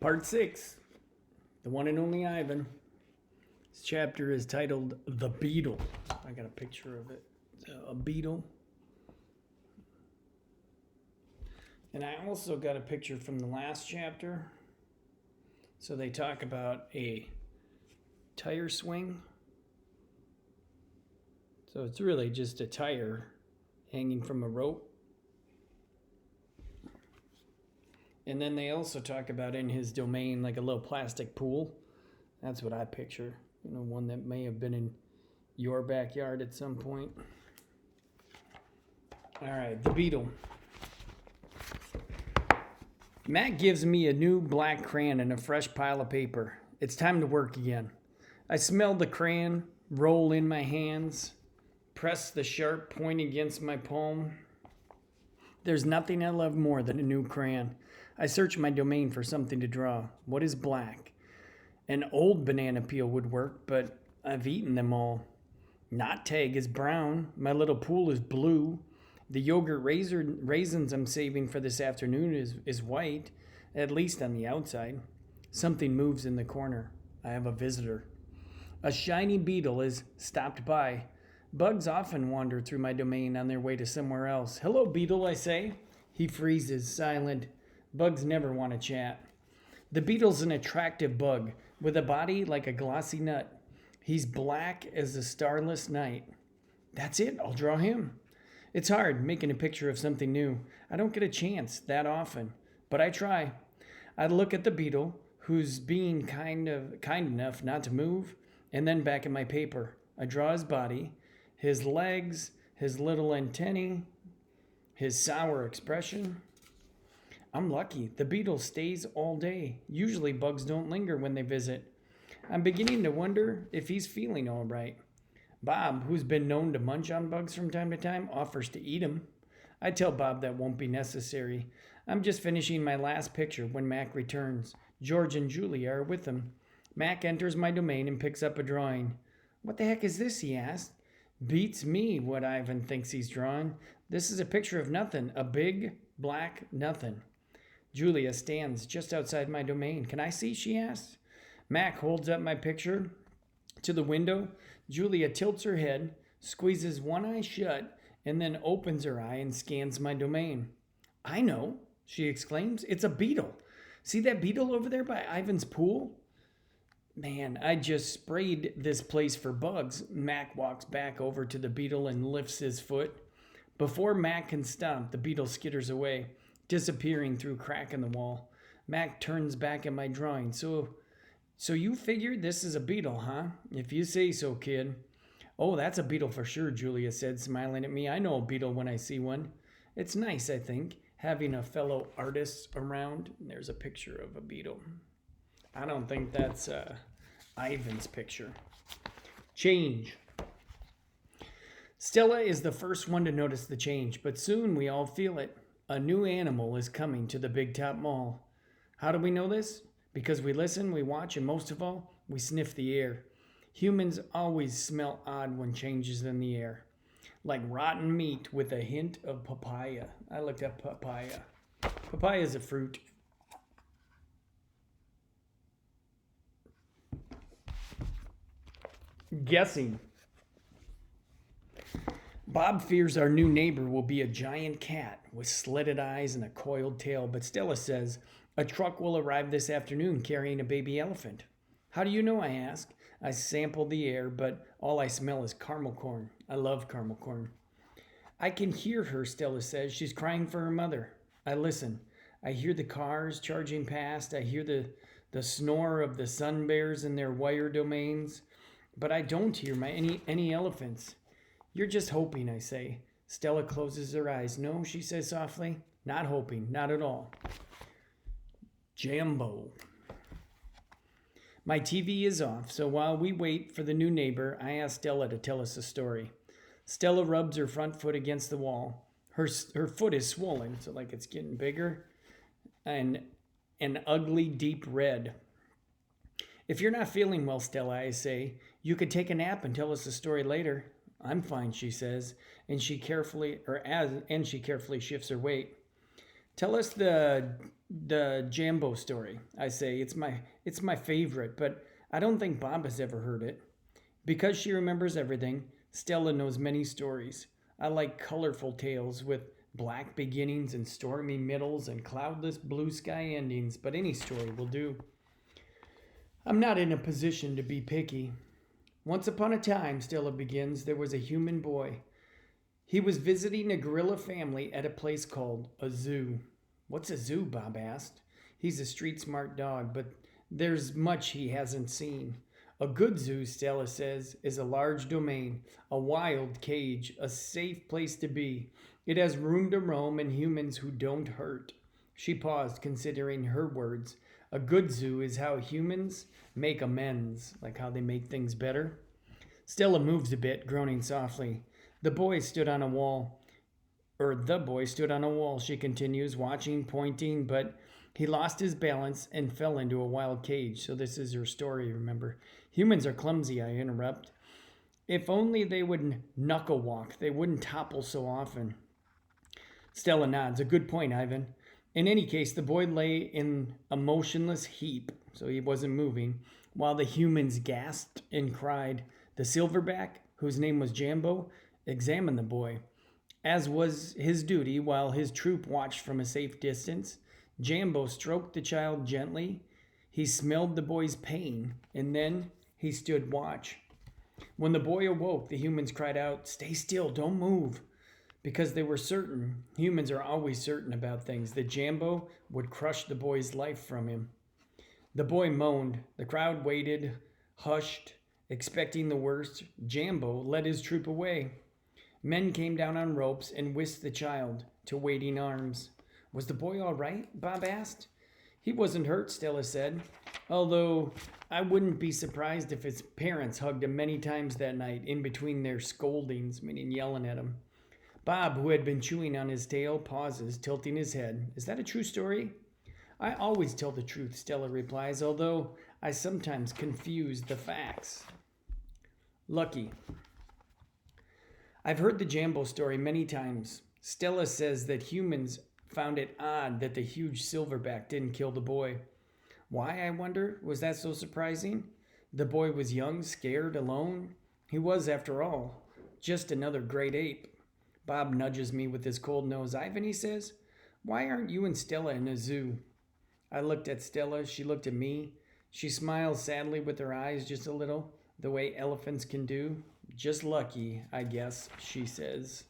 Part 6, the one and only Ivan. This chapter is titled The Beetle. I got a picture of it. A beetle. And I also got a picture from the last chapter. So they talk about a tire swing. So it's really just a tire hanging from a rope. And then they also talk about in his domain like a little plastic pool. That's what I picture. You know, one that may have been in your backyard at some point. All right, the beetle. Matt gives me a new black crayon and a fresh pile of paper. It's time to work again. I smell the crayon, roll in my hands, press the sharp point against my palm. There's nothing I love more than a new crayon. I search my domain for something to draw. What is black? An old banana peel would work, but I've eaten them all. Knot tag is brown. My little pool is blue. The yogurt raisins I'm saving for this afternoon is white, at least on the outside. Something moves in the corner. I have a visitor. A shiny beetle is stopped by. Bugs often wander through my domain on their way to somewhere else. Hello, beetle, I say. He freezes, silent. Bugs never want to chat. The beetle's an attractive bug with a body like a glossy nut. He's black as the starless night. That's it, I'll draw him. It's hard making a picture of something new. I don't get a chance that often, but I try. I look at the beetle, who's being kind enough not to move, and then back at my paper. I draw his body, his legs, his little antennae, his sour expression. I'm lucky. The beetle stays all day. Usually bugs don't linger when they visit. I'm beginning to wonder if he's feeling all right. Bob, who's been known to munch on bugs from time to time, offers to eat them. I tell Bob that won't be necessary. I'm just finishing my last picture when Mac returns. George and Julie are with him. Mac enters my domain and picks up a drawing. What the heck is this, he asked. Beats me what Ivan thinks he's drawn. This is a picture of nothing. A big, black nothing. Julia stands just outside my domain. Can I see? She asks. Mac holds up my picture to the window. Julia tilts her head, squeezes one eye shut, and then opens her eye and scans my domain. I know, she exclaims. It's a beetle. See that beetle over there by Ivan's pool? Man, I just sprayed this place for bugs. Mac walks back over to the beetle and lifts his foot. Before Mac can stomp, the beetle skitters away, disappearing through a crack in the wall. Mac turns back at my drawing. So you figured this is a beetle, huh? If you say so, kid. Oh, that's a beetle for sure, Julia said, smiling at me. I know a beetle when I see one. It's nice, I think, having a fellow artist around. There's a picture of a beetle. I don't think that's Ivan's picture. Change. Stella is the first one to notice the change, but soon we all feel it. A new animal is coming to the Big Top Mall. How do we know this? Because we listen, we watch, and most of all, we sniff the air. Humans always smell odd when changes in the air. Like rotten meat with a hint of papaya. I looked up papaya. Papaya is a fruit. Guessing. Bob fears our new neighbor will be a giant cat with slitted eyes and a coiled tail, but Stella says a truck will arrive this afternoon carrying a baby elephant. How do you know, I ask. I sample the air, but all I smell is caramel corn. I love caramel corn. I can hear her, Stella says. She's crying for her mother. I listen. I hear the cars charging past. I hear the snore of the sun bears in their wire domains. But I don't hear any elephants. You're just hoping, I say. Stella closes her eyes. No, she says softly. Not hoping, not at all. Jambo. My TV is off, so while we wait for the new neighbor, I ask Stella to tell us a story. Stella rubs her front foot against the wall. Her foot is swollen, so like it's getting bigger, and an ugly deep red. If you're not feeling well, Stella, I say, you could take a nap and tell us a story later. I'm fine, she says, and she carefully shifts her weight. Tell us the The Jambo story, I say. It's my favorite, but I don't think Bob has ever heard it. Because she remembers everything, Stella knows many stories. I like colorful tales with black beginnings and stormy middles and cloudless blue sky endings, but any story will do. I'm not in a position to be picky. Once upon a time, Stella begins, there was a human boy. He was visiting a gorilla family at a place called a zoo. What's a zoo? Bob asked. He's a street smart dog, but there's much he hasn't seen. A good zoo, Stella says, is a large domain, a wild cage, a safe place to be. It has room to roam and humans who don't hurt. She paused, considering her words. A good zoo is how humans make amends, like how they make things better. Stella moves a bit, groaning softly. The boy stood on a wall. The boy stood on a wall, she continues, watching, pointing, but he lost his balance and fell into a wild cage. So this is her story, remember. Humans are clumsy, I interrupt. If only they would knuckle walk, they wouldn't topple so often. Stella nods. A good point, Ivan. In any case, the boy lay in a motionless heap, so he wasn't moving, while the humans gasped and cried. The silverback, whose name was Jambo, examined the boy, as was his duty while his troop watched from a safe distance. Jambo stroked the child gently. He smelled the boy's pain, and then he stood watch. When the boy awoke, the humans cried out, "Stay still, don't move," because they were certain, humans are always certain about things, that Jambo would crush the boy's life from him. The boy moaned. The crowd waited, hushed, expecting the worst. Jambo led his troop away. Men came down on ropes and whisked the child to waiting arms. Was the boy all right? Bob asked. He wasn't hurt, Stella said, although I wouldn't be surprised if his parents hugged him many times that night in between their scoldings, meaning yelling at him. Bob, who had been chewing on his tail, pauses, tilting his head. Is that a true story? I always tell the truth, Stella replies, although I sometimes confuse the facts. Lucky. I've heard the Jambo story many times. Stella says that humans found it odd that the huge silverback didn't kill the boy. Why, I wonder? Was that so surprising? The boy was young, scared, alone. He was, after all, just another great ape. Bob nudges me with his cold nose. Ivan, he says, why aren't you and Stella in a zoo? I looked at Stella. She looked at me. She smiled sadly with her eyes just a little, the way elephants can do. Just lucky, I guess, she says.